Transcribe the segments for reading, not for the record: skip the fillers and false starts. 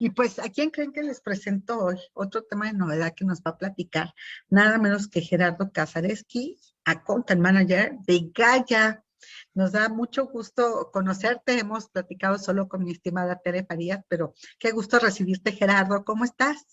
Y pues, ¿a quién creen que les presento hoy? Otro tema de novedad que nos va a platicar, nada menos que Gerardo Casaresky, a Content Manager de Gaia. Nos da mucho gusto conocerte, hemos platicado solo con mi estimada Tere Farías, pero qué gusto recibirte, Gerardo, ¿cómo estás?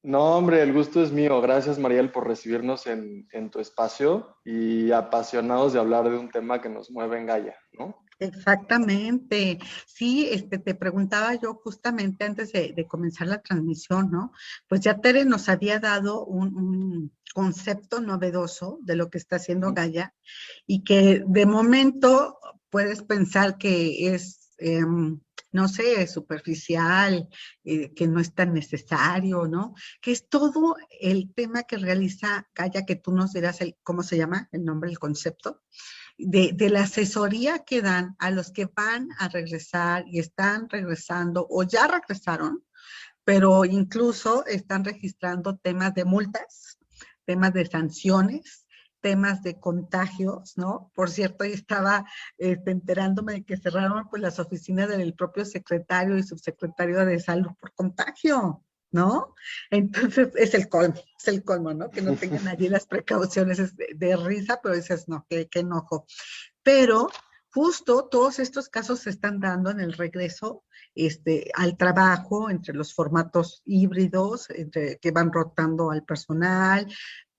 No, hombre, el gusto es mío. Gracias, Mariel, por recibirnos en tu espacio y apasionados de hablar de un tema que nos mueve en Gaia, ¿no? Exactamente. Sí, te preguntaba yo justamente antes de comenzar la transmisión, ¿no? Pues ya Tere nos había dado un concepto novedoso de lo que está haciendo Gaia y que de momento puedes pensar que es, no sé, superficial, que no es tan necesario, ¿no? Que es todo el tema que realiza Gaia, que tú nos dirás cómo se llama, el nombre, el concepto de la asesoría que dan a los que van a regresar y están regresando o ya regresaron, pero incluso están registrando temas de multas, temas de sanciones, temas de contagios, ¿no? Por cierto, yo estaba enterándome de que cerraron pues las oficinas del propio secretario y subsecretario de salud por contagio, ¿no? Entonces es el colmo, ¿no? Que no tengan allí las precauciones, es de risa, pero dices, no, qué enojo. Pero justo todos estos casos se están dando en el regreso al trabajo, entre los formatos híbridos, entre que van rotando al personal,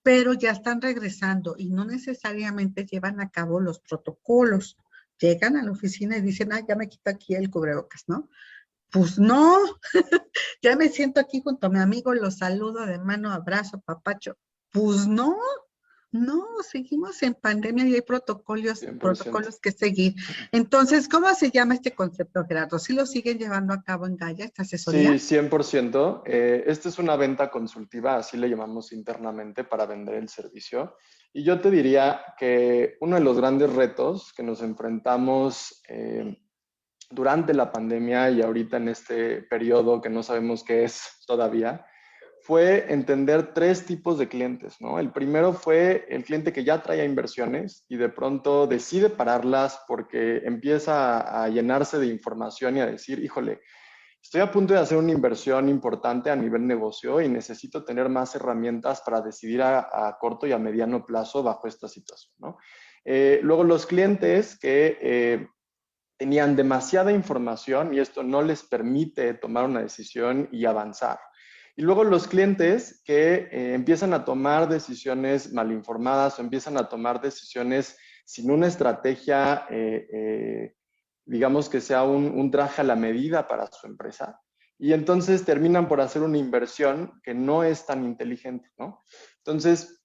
pero ya están regresando y no necesariamente llevan a cabo los protocolos. Llegan a la oficina y dicen, ah, ya me quito aquí el cubrebocas, ¿no? Pues no, ya me siento aquí junto a mi amigo, lo saludo de mano, abrazo, papacho. Pues no, no, seguimos en pandemia y hay 100%. protocolos que seguir. Entonces, ¿cómo se llama este concepto, Gerardo? ¿Sí lo siguen llevando a cabo en Gaia, esta asesoría? Sí, 100%. Esta es una venta consultiva, así le llamamos internamente para vender el servicio. Y yo te diría que uno de los grandes retos que nos enfrentamos durante la pandemia y ahorita en este periodo que no sabemos qué es todavía, fue entender tres tipos de clientes, ¿no? El primero fue el cliente que ya traía inversiones y de pronto decide pararlas porque empieza a llenarse de información y a decir, híjole, estoy a punto de hacer una inversión importante a nivel negocio y necesito tener más herramientas para decidir a corto y a mediano plazo bajo esta situación, ¿no? Luego los clientes que tenían demasiada información y esto no les permite tomar una decisión y avanzar. Y luego los clientes que empiezan a tomar decisiones mal informadas o empiezan a tomar decisiones sin una estrategia, digamos que sea un traje a la medida para su empresa. Y entonces terminan por hacer una inversión que no es tan inteligente, ¿no? Entonces,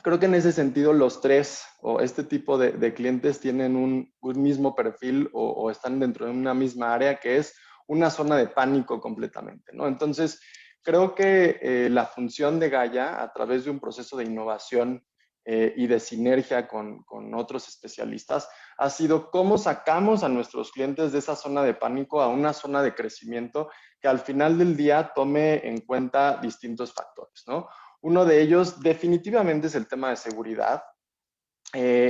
creo que en ese sentido los tres o este tipo de clientes tienen un mismo perfil o están dentro de una misma área que es una zona de pánico completamente, ¿no? Entonces, creo que la función de Gaia a través de un proceso de innovación y de sinergia con otros especialistas ha sido cómo sacamos a nuestros clientes de esa zona de pánico a una zona de crecimiento que al final del día tome en cuenta distintos factores, ¿no? Uno de ellos definitivamente es el tema de seguridad.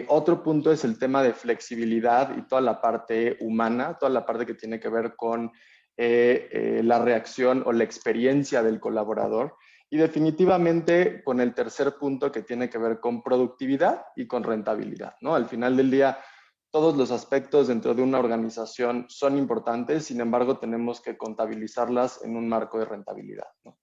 Otro punto es el tema de flexibilidad y toda la parte humana, toda la parte que tiene que ver con la reacción o la experiencia del colaborador. Y definitivamente con el tercer punto que tiene que ver con productividad y con rentabilidad, ¿no? Al final del día, todos los aspectos dentro de una organización son importantes, sin embargo, tenemos que contabilizarlas en un marco de rentabilidad, ¿no?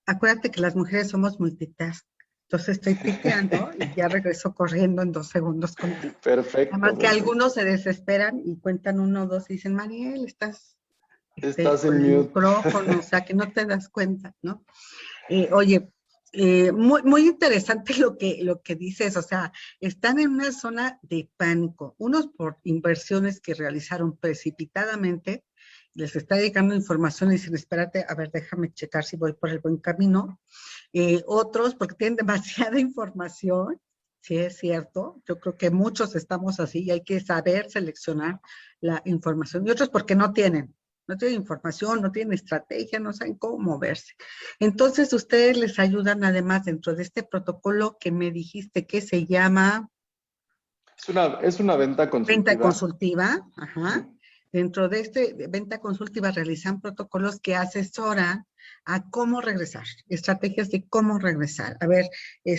Acuérdate que las mujeres somos multitask. Entonces estoy piqueando y ya regreso corriendo en 2 segundos contigo. Perfecto, Además que perfecto. algunos se desesperan y cuentan 1, 2 y dicen, Mariel, estás Estás con en el mute. micrófono, o sea, que no te das cuenta, ¿no? Oye, muy interesante lo que dices, o sea, están en una zona de pánico, unos por inversiones que realizaron precipitadamente, les está llegando información y dicen, espérate, a ver, déjame checar si voy por el buen camino. Otros porque tienen demasiada información, sí es cierto, yo creo que muchos estamos así y hay que saber seleccionar la información, y otros porque no tienen información, no tienen estrategia, no saben cómo moverse. Entonces, ustedes les ayudan además dentro de este protocolo que me dijiste que se llama Es una venta venta consultiva. consultiva, ajá. Ujú. Dentro de de venta consultiva realizan protocolos que asesoran a cómo regresar, estrategias de cómo regresar. A ver,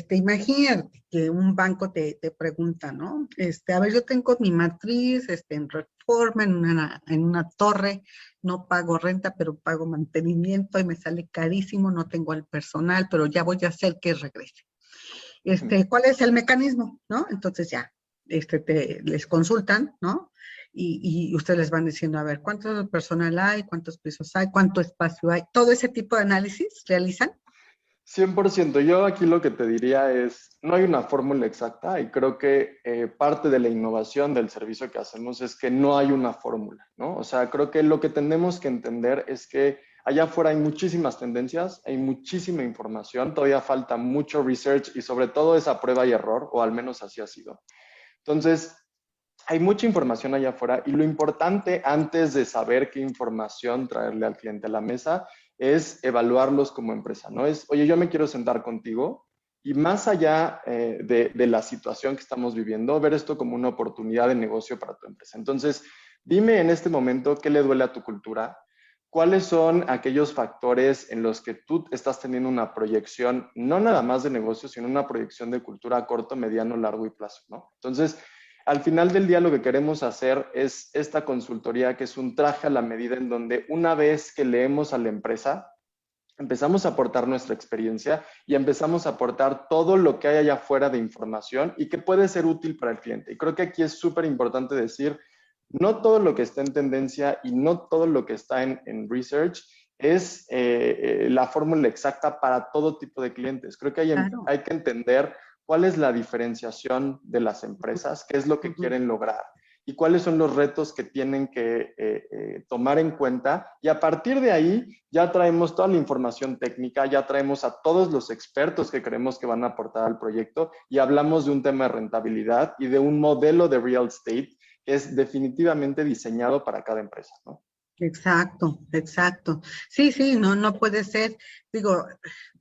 imagínate que un banco te pregunta, ¿no? A ver, yo tengo mi matriz, en Reforma, en una torre, no pago renta, pero pago mantenimiento y me sale carísimo, no tengo el personal, pero ya voy a hacer que regrese. ¿Cuál es el mecanismo? ¿No? Entonces ya, les consultan, ¿no? Y ustedes les van diciendo, a ver, ¿cuánto personal hay? ¿Cuántos pisos hay? ¿Cuánto espacio hay? Todo ese tipo de análisis realizan. 100%. Yo aquí lo que te diría es, no hay una fórmula exacta y creo que parte de la innovación del servicio que hacemos es que no hay una fórmula, ¿no? O sea, creo que lo que tenemos que entender es que allá afuera hay muchísimas tendencias, hay muchísima información, todavía falta mucho research y sobre todo esa prueba y error, o al menos así ha sido. Entonces, hay mucha información allá afuera y lo importante antes de saber qué información traerle al cliente a la mesa es evaluarlos como empresa, ¿no? Es, oye, yo me quiero sentar contigo y más allá de la situación que estamos viviendo, ver esto como una oportunidad de negocio para tu empresa. Entonces, dime en este momento qué le duele a tu cultura, cuáles son aquellos factores en los que tú estás teniendo una proyección, no nada más de negocio, sino una proyección de cultura a corto, mediano, largo y plazo, ¿no? Entonces, al final del día lo que queremos hacer es esta consultoría que es un traje a la medida en donde una vez que leemos a la empresa, empezamos a aportar nuestra experiencia y empezamos a aportar todo lo que hay allá afuera de información y que puede ser útil para el cliente. Y creo que aquí es súper importante decir, no todo lo que está en tendencia y no todo lo que está en research es la fórmula exacta para todo tipo de clientes. Creo que Claro. hay que entender cuál es la diferenciación de las empresas, qué es lo que quieren lograr y cuáles son los retos que tienen que tomar en cuenta. Y a partir de ahí ya traemos toda la información técnica, ya traemos a todos los expertos que creemos que van a aportar al proyecto y hablamos de un tema de rentabilidad y de un modelo de real estate que es definitivamente diseñado para cada empresa, ¿no? Exacto, exacto. Sí, sí, no puede ser, digo,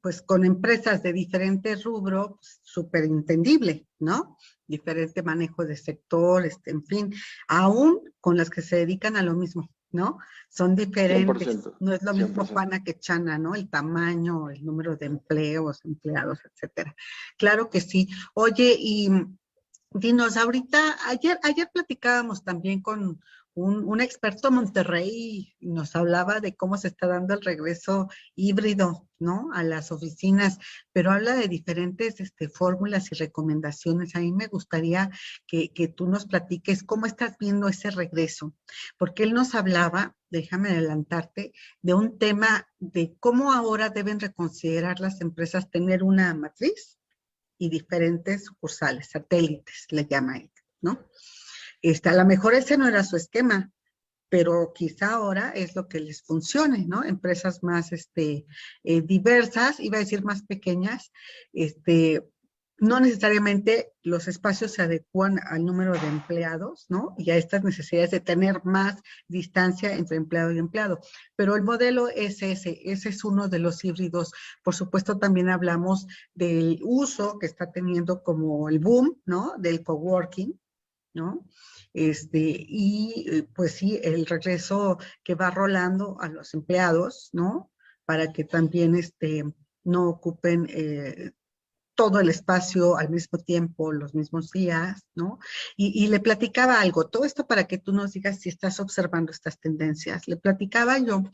pues con empresas de diferentes rubros, pues, súper entendible, ¿no? Diferente manejo de sector, en fin, aún con las que se dedican a lo mismo, ¿no? Son diferentes. 100%, No es lo mismo 100%. Juana que Chana, ¿no? El tamaño, el número de empleos, empleados, etcétera. Claro que sí. Oye, y dinos, ahorita, ayer platicábamos también con un experto en Monterrey y nos hablaba de cómo se está dando el regreso híbrido, ¿no? A las oficinas, pero habla de diferentes fórmulas y recomendaciones. A mí me gustaría que tú nos platiques cómo estás viendo ese regreso, porque él nos hablaba, déjame adelantarte, de un tema de cómo ahora deben reconsiderar las empresas tener una matriz y diferentes sucursales, satélites, le llama él, ¿no? A lo mejor ese no era su esquema, pero quizá ahora es lo que les funcione, ¿no? Empresas más diversas, iba a decir más pequeñas, no necesariamente los espacios se adecúan al número de empleados, ¿no? Y a estas necesidades de tener más distancia entre empleado y empleado. Pero el modelo es ese es uno de los híbridos. Por supuesto, también hablamos del uso que está teniendo como el boom, ¿no? Del coworking, ¿no? Pues sí, el regreso que va rolando a los empleados, ¿no? Para que también no ocupen todo el espacio al mismo tiempo, los mismos días, ¿no? Y le platicaba algo, todo esto para que tú nos digas si estás observando estas tendencias. Le platicaba yo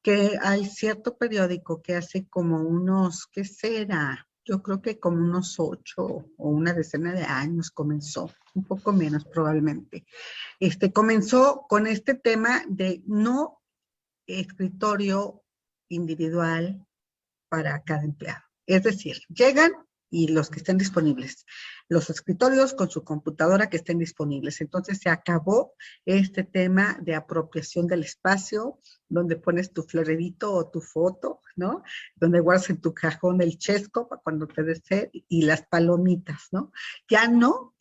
que hay cierto periódico que hace como unos, ¿qué será? Yo creo que como unos 8 o una decena de años comenzó, un poco menos probablemente. Comenzó con este tema de no escritorio individual para cada empleado. Es decir, llegan y los que estén disponibles, los escritorios con su computadora que estén disponibles. Entonces se acabó este tema de apropiación del espacio, donde pones tu florerito o tu foto, ¿no? Donde guardas en tu cajón el chesco para cuando te des sed y las palomitas, ¿no? Ya no.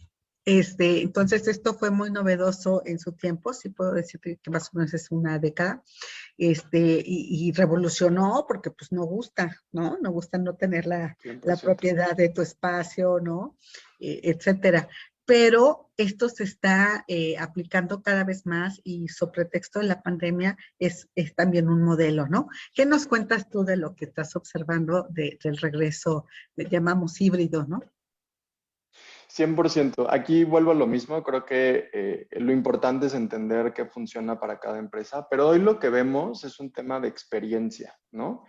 Entonces esto fue muy novedoso en su tiempo, sí puedo decir que más o menos es una década, y revolucionó porque pues no gusta, ¿no? No gusta no tener la 100%. propiedad de tu espacio, ¿no? Etcétera. pero esto se está aplicando cada vez más y sobre pretexto de la pandemia es también un modelo, ¿no? ¿Qué nos cuentas tú de lo que estás observando del regreso, le llamamos híbrido, ¿no? 100%. Aquí vuelvo a lo mismo. Creo que lo importante es entender qué funciona para cada empresa, pero hoy lo que vemos es un tema de experiencia, ¿no?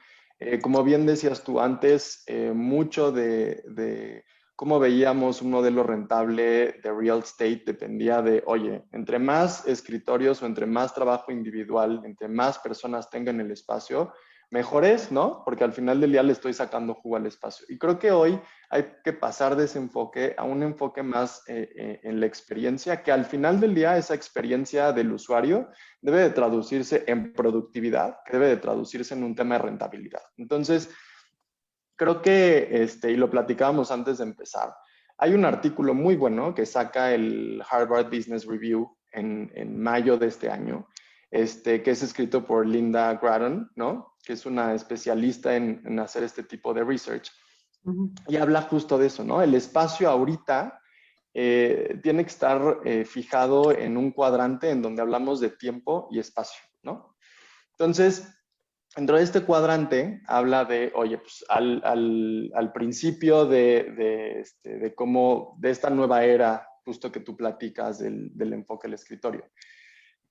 Como bien decías tú antes, mucho de cómo veíamos un modelo rentable de real estate dependía de, oye, entre más escritorios o entre más trabajo individual, entre más personas tengan el espacio, mejor es, ¿no? Porque al final del día le estoy sacando jugo al espacio. Y creo que hoy hay que pasar de ese enfoque a un enfoque más en la experiencia, que al final del día esa experiencia del usuario debe de traducirse en productividad, que debe de traducirse en un tema de rentabilidad. Entonces, creo que, y lo platicábamos antes de empezar, hay un artículo muy bueno que saca el Harvard Business Review en mayo de este año, que es escrito por Linda Gratton, ¿no? Que es una especialista en hacer este tipo de research. Y habla justo de eso, ¿no? El espacio ahorita tiene que estar fijado en un cuadrante en donde hablamos de tiempo y espacio, ¿no? Entonces, dentro de este cuadrante habla de, oye, pues al principio de cómo, de esta nueva era, justo que tú platicas del enfoque del escritorio,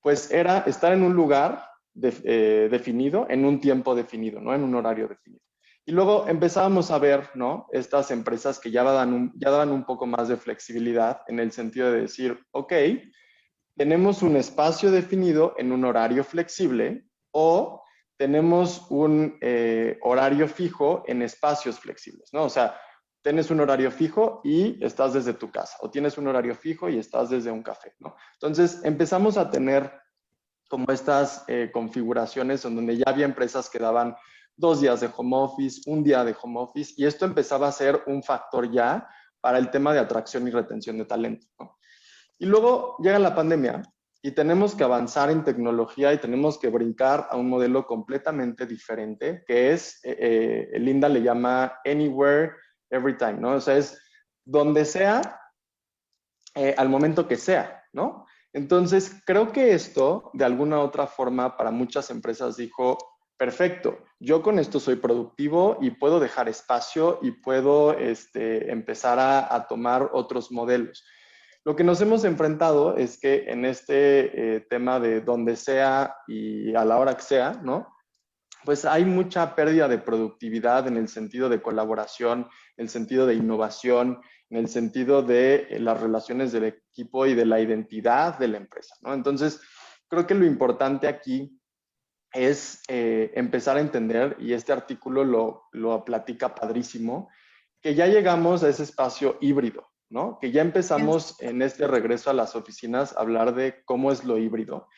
pues era estar en un lugar definido, en un tiempo definido, ¿no? En un horario definido. Y luego empezábamos a ver, ¿no? Estas empresas que ya daban un poco más de flexibilidad en el sentido de decir, ok, tenemos un espacio definido en un horario flexible o tenemos un horario fijo en espacios flexibles, ¿no? O sea, tienes un horario fijo y estás desde tu casa, o tienes un horario fijo y estás desde un café, ¿no? Entonces empezamos a tener como estas configuraciones en donde ya había empresas que daban 2 días de home office, un día de home office, y esto empezaba a ser un factor ya para el tema de atracción y retención de talento, ¿no? Y luego llega la pandemia y tenemos que avanzar en tecnología y tenemos que brincar a un modelo completamente diferente, que es, Linda le llama Anywhere, Every Time, ¿no? O sea, es donde sea, al momento que sea, ¿no? Entonces, creo que esto, de alguna u otra forma, para muchas empresas dijo, perfecto, yo con esto soy productivo y puedo dejar espacio y puedo empezar a tomar otros modelos. Lo que nos hemos enfrentado es que en este tema de donde sea y a la hora que sea, ¿no? Pues hay mucha pérdida de productividad en el sentido de colaboración, en el sentido de innovación, en el sentido de las relaciones del equipo y de la identidad de la empresa, ¿no? Entonces, creo que lo importante aquí es empezar a entender, y este artículo lo platica padrísimo, que ya llegamos a ese espacio híbrido, ¿no? Que ya empezamos en este regreso a las oficinas a hablar de cómo es lo híbrido.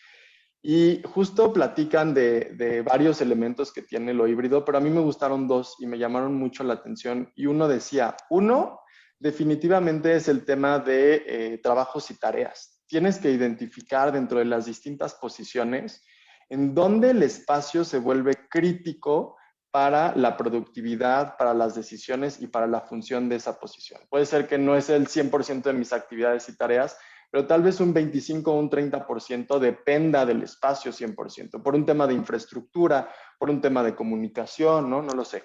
Y justo platican de varios elementos que tiene lo híbrido, pero a mí me gustaron dos y me llamaron mucho la atención. Y uno decía, uno, definitivamente es el tema de trabajos y tareas. Tienes que identificar dentro de las distintas posiciones en dónde el espacio se vuelve crítico para la productividad, para las decisiones y para la función de esa posición. Puede ser que no es el 100% de mis actividades y tareas, pero tal vez un 25 o un 30% dependa del espacio 100%, por un tema de infraestructura, por un tema de comunicación, ¿no? No lo sé.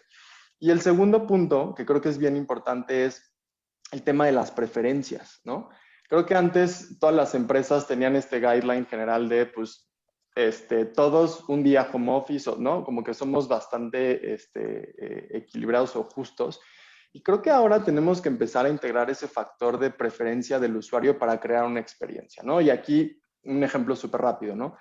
Y el segundo punto, que creo que es bien importante, es el tema de las preferencias, ¿no? Creo que antes todas las empresas tenían este guideline general de, pues, todos un día home office, ¿no? Como que somos bastante equilibrados o justos. Y creo que ahora tenemos que empezar a integrar ese factor de preferencia del usuario para crear una experiencia, ¿no? Y aquí un ejemplo súper rápido, ¿no?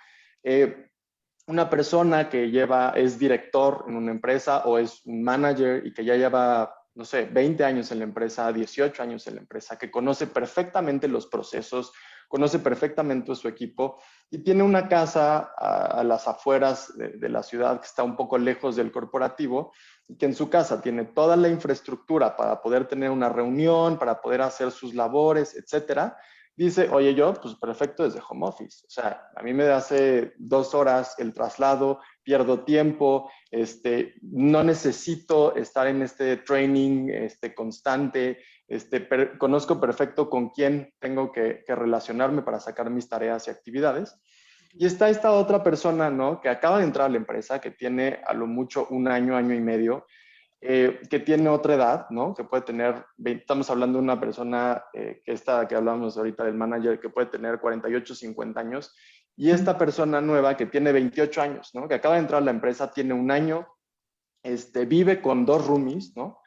Una persona que es director en una empresa o es un manager y que ya lleva, no sé, 20 años en la empresa, 18 años en la empresa, que conoce perfectamente los procesos, conoce perfectamente su equipo y tiene una casa a las afueras de la ciudad que está un poco lejos del corporativo y que en su casa tiene toda la infraestructura para poder tener una reunión, para poder hacer sus labores, etcétera. Dice, oye, yo, pues perfecto desde home office. O sea, a mí me hace 2 horas el traslado, pierdo tiempo, no necesito estar en este training constante, conozco perfecto con quién tengo que relacionarme para sacar mis tareas y actividades. Y está esta otra persona, ¿no? Que acaba de entrar a la empresa, que tiene a lo mucho un año, año y medio, que tiene otra edad, ¿no? Que puede tener, estamos hablando de una persona que hablábamos ahorita del manager, que puede tener 48, 50 años, y esta persona nueva que tiene 28 años, ¿no? Que acaba de entrar a la empresa, tiene un año, vive con 2 roomies, ¿no?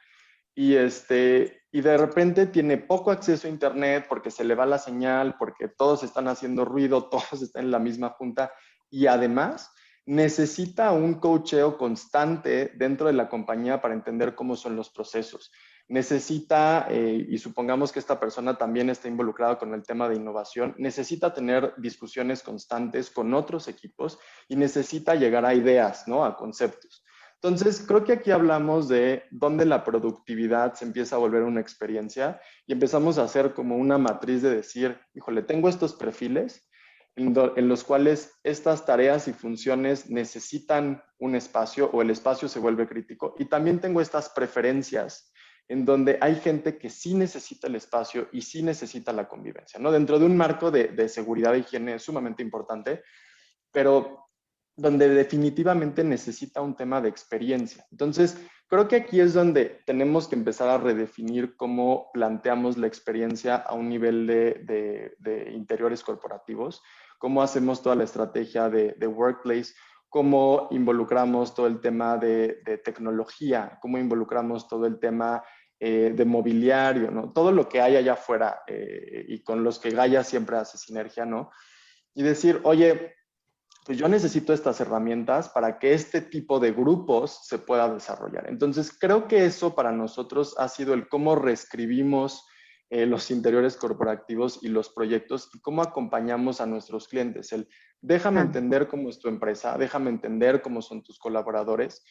Y de repente tiene poco acceso a internet porque se le va la señal, porque todos están haciendo ruido, todos están en la misma junta, y además necesita un coacheo constante dentro de la compañía para entender cómo son los procesos. Necesita, y supongamos que esta persona también está involucrada con el tema de innovación, necesita tener discusiones constantes con otros equipos y necesita llegar a ideas, ¿no? A conceptos. Entonces, creo que aquí hablamos de dónde la productividad se empieza a volver una experiencia y empezamos a hacer como una matriz de decir, híjole, tengo estos perfiles en los cuales estas tareas y funciones necesitan un espacio o el espacio se vuelve crítico. Y también tengo estas preferencias en donde hay gente que sí necesita el espacio y sí necesita la convivencia, ¿no? Dentro de un marco de seguridad e higiene sumamente importante, pero donde definitivamente necesita un tema de experiencia. Entonces, creo que aquí es donde tenemos que empezar a redefinir cómo planteamos la experiencia a un nivel de interiores corporativos, cómo hacemos toda la estrategia de workplace, cómo involucramos todo el tema de tecnología, cómo involucramos todo el tema de mobiliario, ¿no? Todo lo que hay allá afuera y con los que Gaia siempre hace sinergia, ¿no? Y decir, oye, pues yo necesito estas herramientas para que este tipo de grupos se pueda desarrollar. Entonces, creo que eso para nosotros ha sido el cómo reescribimos los interiores corporativos y los proyectos y cómo acompañamos a nuestros clientes. El déjame entender cómo es tu empresa, déjame entender cómo son tus colaboradores,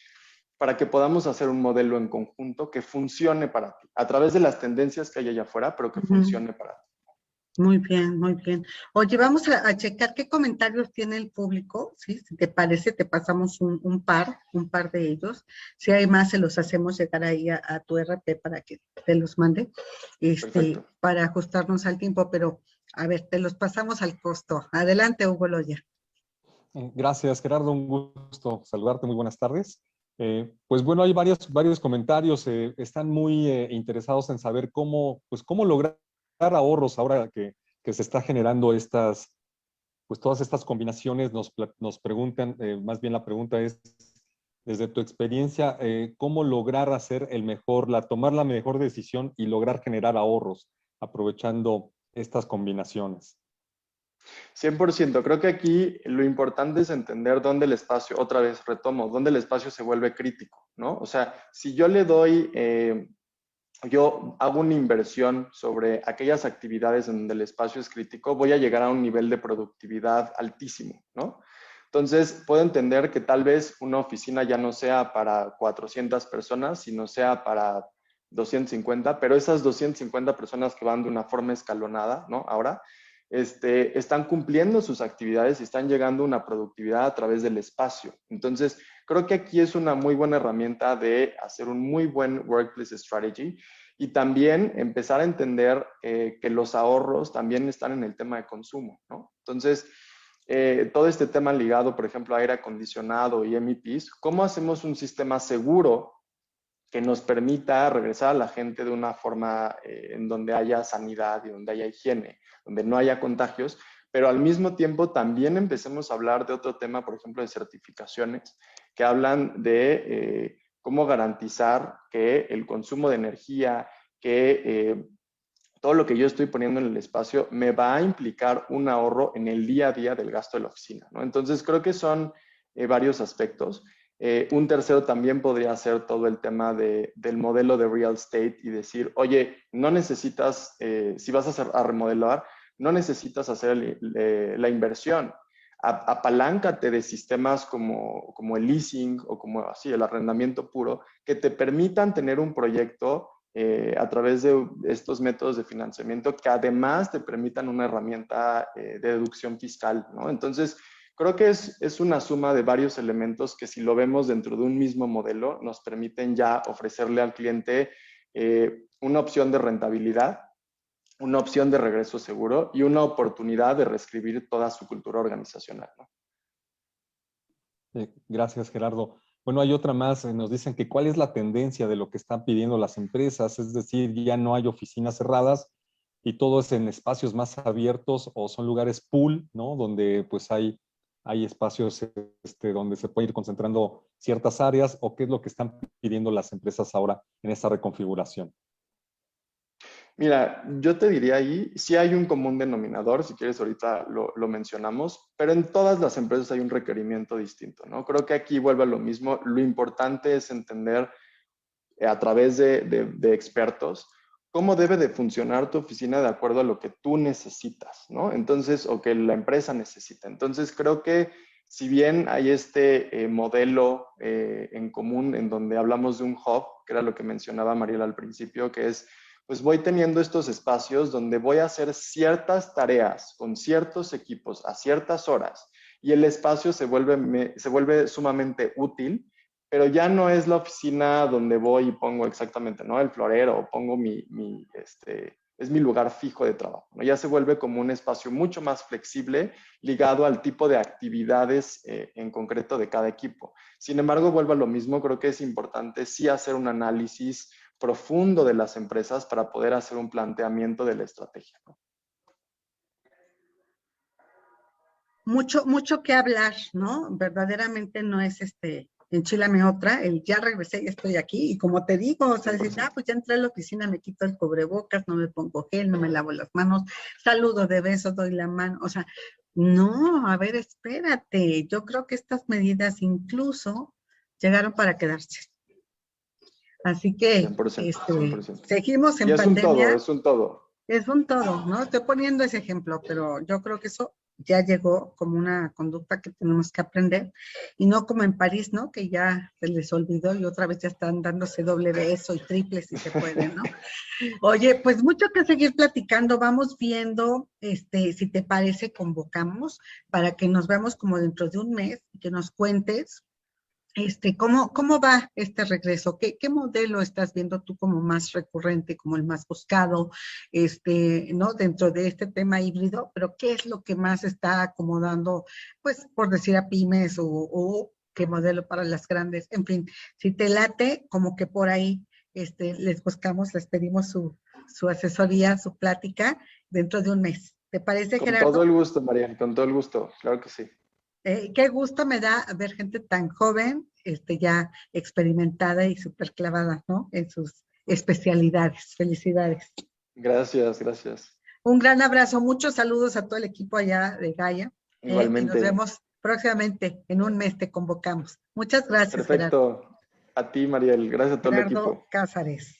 para que podamos hacer un modelo en conjunto que funcione para ti, a través de las tendencias que hay allá afuera, pero que funcione para ti. Muy bien, muy bien. Oye, vamos a checar qué comentarios tiene el público, ¿sí? Si te parece, te pasamos un par de ellos. Si hay más, se los hacemos llegar ahí a tu RP para que te los mande, para ajustarnos al tiempo, pero a ver, te los pasamos al costo. Adelante, Hugo Loya. Gracias, Gerardo, un gusto saludarte, muy buenas tardes. Pues bueno, hay varios comentarios, están muy interesados en saber cómo lograr ahorros ahora que se está generando todas estas combinaciones. Nos preguntan, más bien la pregunta es, desde tu experiencia, ¿cómo lograr tomar la mejor decisión y lograr generar ahorros aprovechando estas combinaciones? 100%. Creo que aquí lo importante es entender dónde el espacio, otra vez retomo, dónde el espacio se vuelve crítico, ¿no? O sea, si yo yo hago una inversión sobre aquellas actividades en donde el espacio es crítico, voy a llegar a un nivel de productividad altísimo, ¿no? Entonces, puedo entender que tal vez una oficina ya no sea para 400 personas, sino sea para 250, pero esas 250 personas que van de una forma escalonada, ¿no? Ahora, están cumpliendo sus actividades y están llegando a una productividad a través del espacio. Entonces, creo que aquí es una muy buena herramienta de hacer un muy buen workplace strategy y también empezar a entender que los ahorros también están en el tema de consumo, ¿no? Entonces, todo este tema ligado, por ejemplo, a aire acondicionado y MEPs, ¿cómo hacemos un sistema seguro que nos permita regresar a la gente de una forma en donde haya sanidad y donde haya higiene, donde no haya contagios, pero al mismo tiempo también empecemos a hablar de otro tema, por ejemplo, de certificaciones, que hablan de cómo garantizar que el consumo de energía, que todo lo que yo estoy poniendo en el espacio me va a implicar un ahorro en el día a día del gasto de la oficina, ¿no? Entonces, creo que son varios aspectos. Un tercero también podría ser todo el tema del modelo de real estate y decir, oye, no necesitas, si vas a remodelar, no necesitas hacer la inversión. Apaláncate de sistemas como el leasing o como así, el arrendamiento puro, que te permitan tener un proyecto a través de estos métodos de financiamiento que además te permitan una herramienta de deducción fiscal, ¿no? Entonces, creo que es una suma de varios elementos que si lo vemos dentro de un mismo modelo, nos permiten ya ofrecerle al cliente una opción de rentabilidad, una opción de regreso seguro y una oportunidad de reescribir toda su cultura organizacional, ¿no? Gracias, Gerardo. Bueno, hay otra más. Nos dicen que cuál es la tendencia de lo que están pidiendo las empresas, es decir, ya no hay oficinas cerradas y todo es en espacios más abiertos o son lugares pool, ¿no? Donde pues hay espacios donde se puede ir concentrando ciertas áreas, o qué es lo que están pidiendo las empresas ahora en esta reconfiguración. Mira, yo te diría ahí, sí hay un común denominador, si quieres ahorita lo mencionamos, pero en todas las empresas hay un requerimiento distinto, ¿no? Creo que aquí vuelve a lo mismo, lo importante es entender a través de expertos cómo debe de funcionar tu oficina de acuerdo a lo que tú necesitas, ¿no? Entonces, o que la empresa necesita. Entonces, creo que si bien hay este modelo en común en donde hablamos de un hub, que era lo que mencionaba Mariela al principio, que es, pues voy teniendo estos espacios donde voy a hacer ciertas tareas con ciertos equipos a ciertas horas y el espacio se vuelve sumamente útil, pero ya no es la oficina donde voy y pongo exactamente, ¿no? El florero, o pongo es mi lugar fijo de trabajo, ¿no? Ya se vuelve como un espacio mucho más flexible, ligado al tipo de actividades en concreto de cada equipo. Sin embargo, vuelvo a lo mismo, creo que es importante sí hacer un análisis profundo de las empresas para poder hacer un planteamiento de la estrategia, ¿no? Mucho que hablar, ¿no? Verdaderamente no es enchilame otra, el ya regresé, ya estoy aquí, y como te digo, o sea, decir, pues ya entré a la oficina, me quito el cubrebocas, no me pongo gel, no me lavo las manos, saludo de beso, doy la mano, o sea, no, a ver, espérate, yo creo que estas medidas incluso llegaron para quedarse. Así que 100%, 100%. seguimos en Y pandemia. es un todo. Es un todo, ¿no? Estoy poniendo ese ejemplo, pero yo creo que eso ya llegó como una conducta que tenemos que aprender, y no como en París, ¿no? Que ya se les olvidó y otra vez ya están dándose doble beso y triple si se puede, ¿no? Oye, pues mucho que seguir platicando, vamos viendo, si te parece, convocamos para que nos veamos como dentro de un mes y que nos cuentes ¿cómo va este regreso? ¿Qué modelo estás viendo tú como más recurrente, como el más buscado, ¿no? Dentro de este tema híbrido, pero ¿qué es lo que más está acomodando, pues, por decir a pymes, o qué modelo para las grandes? En fin, si te late, como que por ahí, les buscamos, les pedimos su asesoría, su plática dentro de un mes. ¿Te parece, Con todo Gerardo? el gusto, María, con todo el gusto, claro que sí. Qué gusto me da ver gente tan joven, ya experimentada y súper clavada, ¿no? En sus especialidades. Felicidades. Gracias, gracias. Un gran abrazo, muchos saludos a todo el equipo allá de Gaia, y nos Igualmente. vemos próximamente. En un mes te convocamos. Muchas gracias, Gerardo. Perfecto. A ti, Mariel. Gracias a todo el Gerardo equipo. Cázares.